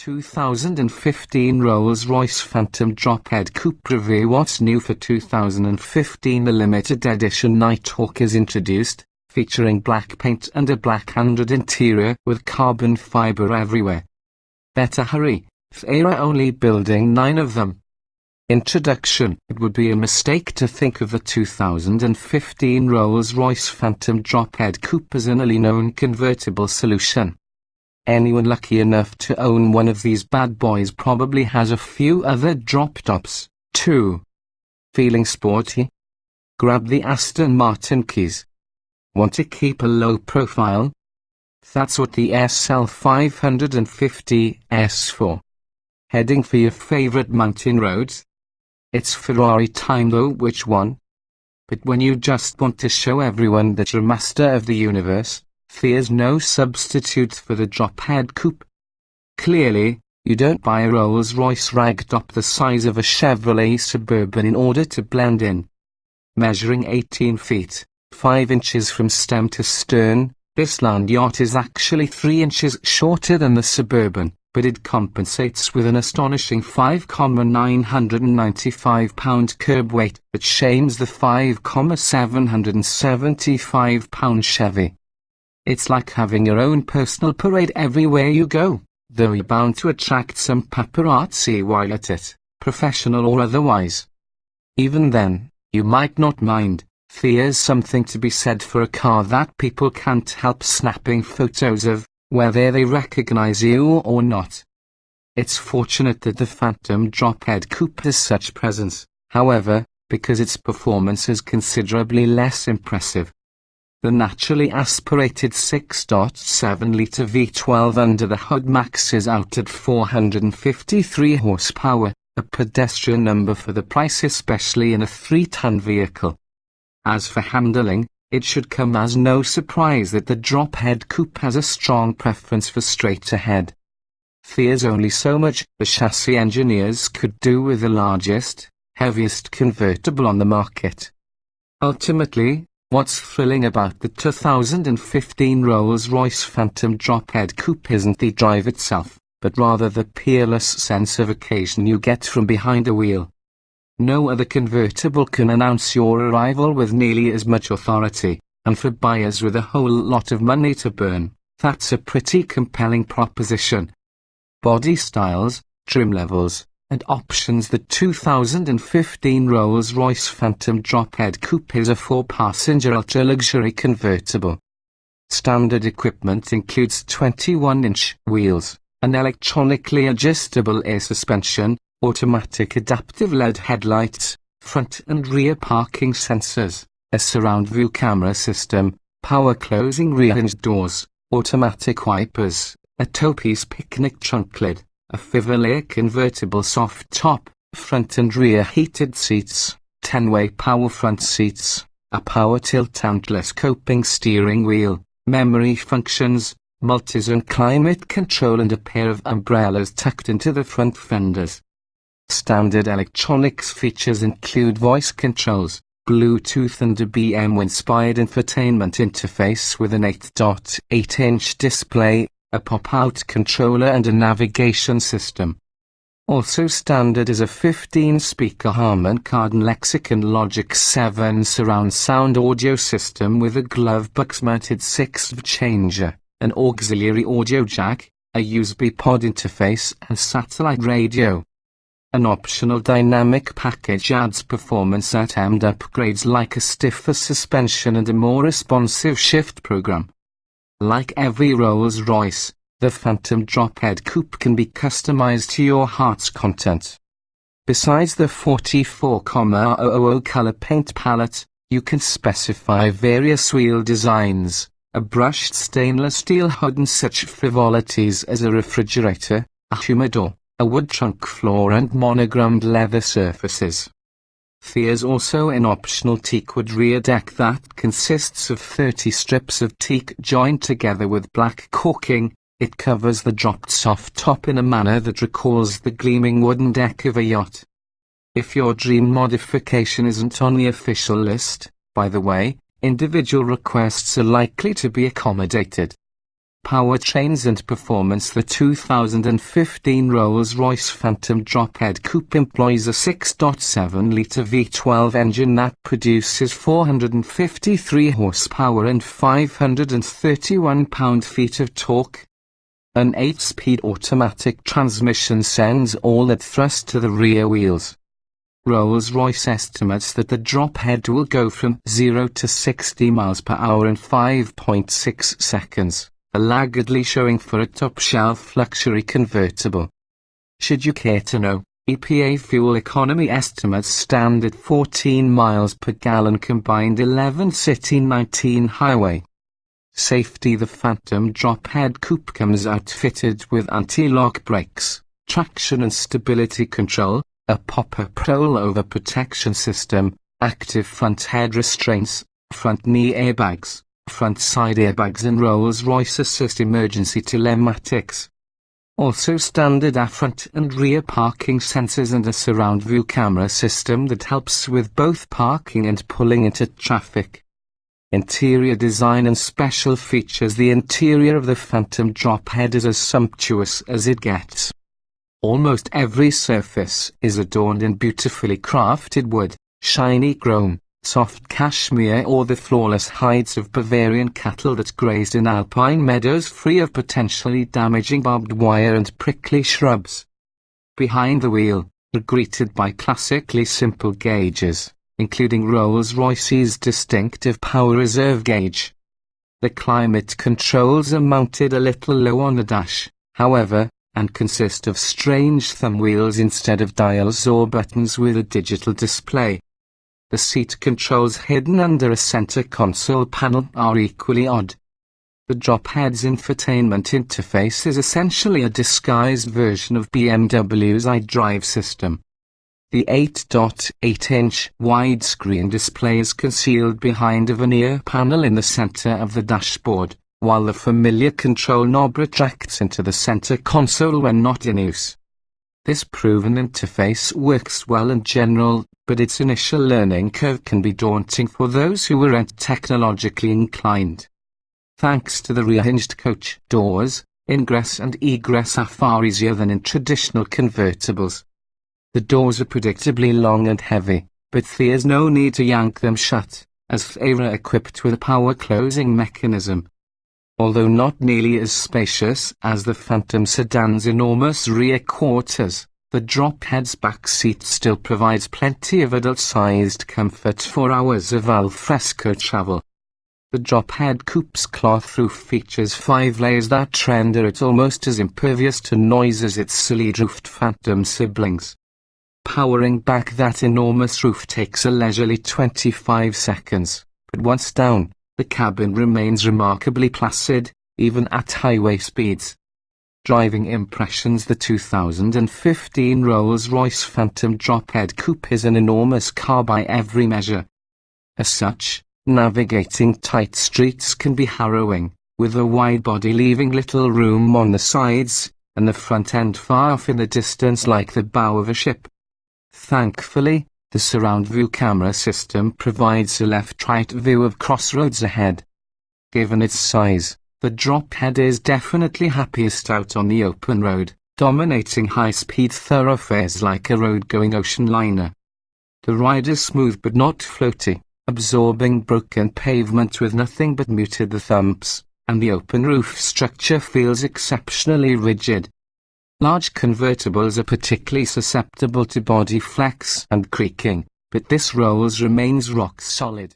2015 Rolls-Royce Phantom Drophead Coupé review. What's new for 2015? A limited edition Nighthawk is introduced, featuring black paint and a black-handled interior with carbon fiber everywhere. Better hurry, they are only building 9 of them. Introduction. It would be a mistake to think of the 2015 Rolls-Royce Phantom Drophead Coupé as an early known convertible solution. Anyone lucky enough to own one of these bad boys probably has a few other drop tops, too. Feeling sporty? Grab the Aston Martin keys. Want to keep a low profile? That's what the SL 550's for. Heading for your favorite mountain roads? It's Ferrari time though. Which one? But when you just want to show everyone that you're master of the universe, there's no substitute for the Drophead Coupé. Clearly, you don't buy a Rolls-Royce ragtop the size of a Chevrolet Suburban in order to blend in. Measuring 18 feet, 5 inches from stem to stern, this land yacht is actually 3 inches shorter than the Suburban, but it compensates with an astonishing 5,995 pound curb weight that shames the 5,775 pound Chevy. It's like having your own personal parade everywhere you go, though you're bound to attract some paparazzi while at it, professional or otherwise. Even then, you might not mind. There's something to be said for a car that people can't help snapping photos of, whether they recognize you or not. It's fortunate that the Phantom Drophead Coupé has such presence, however, because its performance is considerably less impressive. The naturally aspirated 6.7-litre V12 under the hood maxes out at 453 horsepower, a pedestrian number for the price, especially in a 3-ton vehicle. As for handling, it should come as no surprise that the Drophead Coupé has a strong preference for straight ahead. There's only so much the chassis engineers could do with the largest, heaviest convertible on the market. Ultimately, what's thrilling about the 2015 Rolls-Royce Phantom Drophead Coupé isn't the drive itself, but rather the peerless sense of occasion you get from behind the wheel. No other convertible can announce your arrival with nearly as much authority, and for buyers with a whole lot of money to burn, that's a pretty compelling proposition. Body styles, trim levels, and options. The 2015 Rolls-Royce Phantom Drophead Coupé is a 4-passenger ultra-luxury convertible. Standard equipment includes 21-inch wheels, an electronically adjustable air suspension, automatic adaptive LED headlights, front and rear parking sensors, a surround view camera system, power closing rear hinge doors, automatic wipers, a toe-piece picnic trunk lid, a Fivelair convertible soft top, front and rear heated seats, 10-way power front seats, a power tilt-and telescoping steering wheel, memory functions, multi-zone climate control and a pair of umbrellas tucked into the front fenders. Standard electronics features include voice controls, Bluetooth and a BMW-inspired infotainment interface with an 8.8-inch display, a pop-out controller and a navigation system. Also standard is a 15-speaker Harman Kardon Lexicon Logic 7 surround sound audio system with a glove box-mounted 6-valve changer, an auxiliary audio jack, a USB pod interface and satellite radio. An optional dynamic package adds performance at-end upgrades like a stiffer suspension and a more responsive shift program. Like every Rolls-Royce, the Phantom Drophead Coupé can be customized to your heart's content. Besides the 44,000 color paint palette, you can specify various wheel designs, a brushed stainless steel hood and such frivolities as a refrigerator, a humidor, a wood trunk floor and monogrammed leather surfaces. There's also an optional teakwood rear deck that consists of 30 strips of teak joined together with black caulking. It covers the dropped soft top in a manner that recalls the gleaming wooden deck of a yacht. If your dream modification isn't on the official list, by the way, individual requests are likely to be accommodated. Powertrains and performance. The 2015 Rolls-Royce Phantom Drophead Coupé employs a 6.7-litre V12 engine that produces 453 horsepower and 531 pound-feet of torque. An 8-speed automatic transmission sends all that thrust to the rear wheels. Rolls-Royce estimates that the Drophead will go from 0 to 60 miles per hour in 5.6 seconds, allegedly showing for a top-shelf luxury convertible. Should you care to know, EPA fuel economy estimates stand at 14 miles per gallon combined 11 city 19 highway. Safety. The Phantom Drophead Coupé comes outfitted with anti-lock brakes, traction and stability control, a pop-up rollover protection system, active front head restraints, front knee airbags, front side airbags and Rolls-Royce Assist emergency telematics. Also standard front and rear parking sensors and a surround view camera system that helps with both parking and pulling into traffic. Interior design and special features. The interior of the Phantom Drophead is as sumptuous as it gets. Almost every surface is adorned in beautifully crafted wood, shiny chrome, soft cashmere or the flawless hides of Bavarian cattle that grazed in alpine meadows free of potentially damaging barbed wire and prickly shrubs. Behind the wheel, we're greeted by classically simple gauges, including Rolls-Royce's distinctive power reserve gauge. The climate controls are mounted a little low on the dash, however, and consist of strange thumb wheels instead of dials or buttons with a digital display. The seat controls hidden under a center console panel are equally odd. The Drophead's infotainment interface is essentially a disguised version of BMW's iDrive system. The 8.8-inch widescreen display is concealed behind a veneer panel in the center of the dashboard, while the familiar control knob retracts into the center console when not in use. This proven interface works well in general, but its initial learning curve can be daunting for those who aren't technologically inclined. Thanks to the rear-hinged coach doors, ingress and egress are far easier than in traditional convertibles. The doors are predictably long and heavy, but there's no need to yank them shut, as they are equipped with a power closing mechanism. Although not nearly as spacious as the Phantom sedan's enormous rear quarters, the Drophead's back seat still provides plenty of adult-sized comfort for hours of al fresco travel. The Drophead Coupé's cloth roof features 5 layers that render it almost as impervious to noise as its solid-roofed Phantom siblings. Powering back that enormous roof takes a leisurely 25 seconds, but once down, the cabin remains remarkably placid, even at highway speeds. Driving impressions. The 2015 Rolls-Royce Phantom Drophead Coupé is an enormous car by every measure. As such, navigating tight streets can be harrowing, with the wide body leaving little room on the sides, and the front end far off in the distance like the bow of a ship. Thankfully, the surround view camera system provides a left-right view of crossroads ahead. Given its size, the Drophead is definitely happiest out on the open road, dominating high-speed thoroughfares like a road-going ocean liner. The ride is smooth but not floaty, absorbing broken pavement with nothing but muted thumps, and the open roof structure feels exceptionally rigid. Large convertibles are particularly susceptible to body flex and creaking, but this Rolls remains rock solid.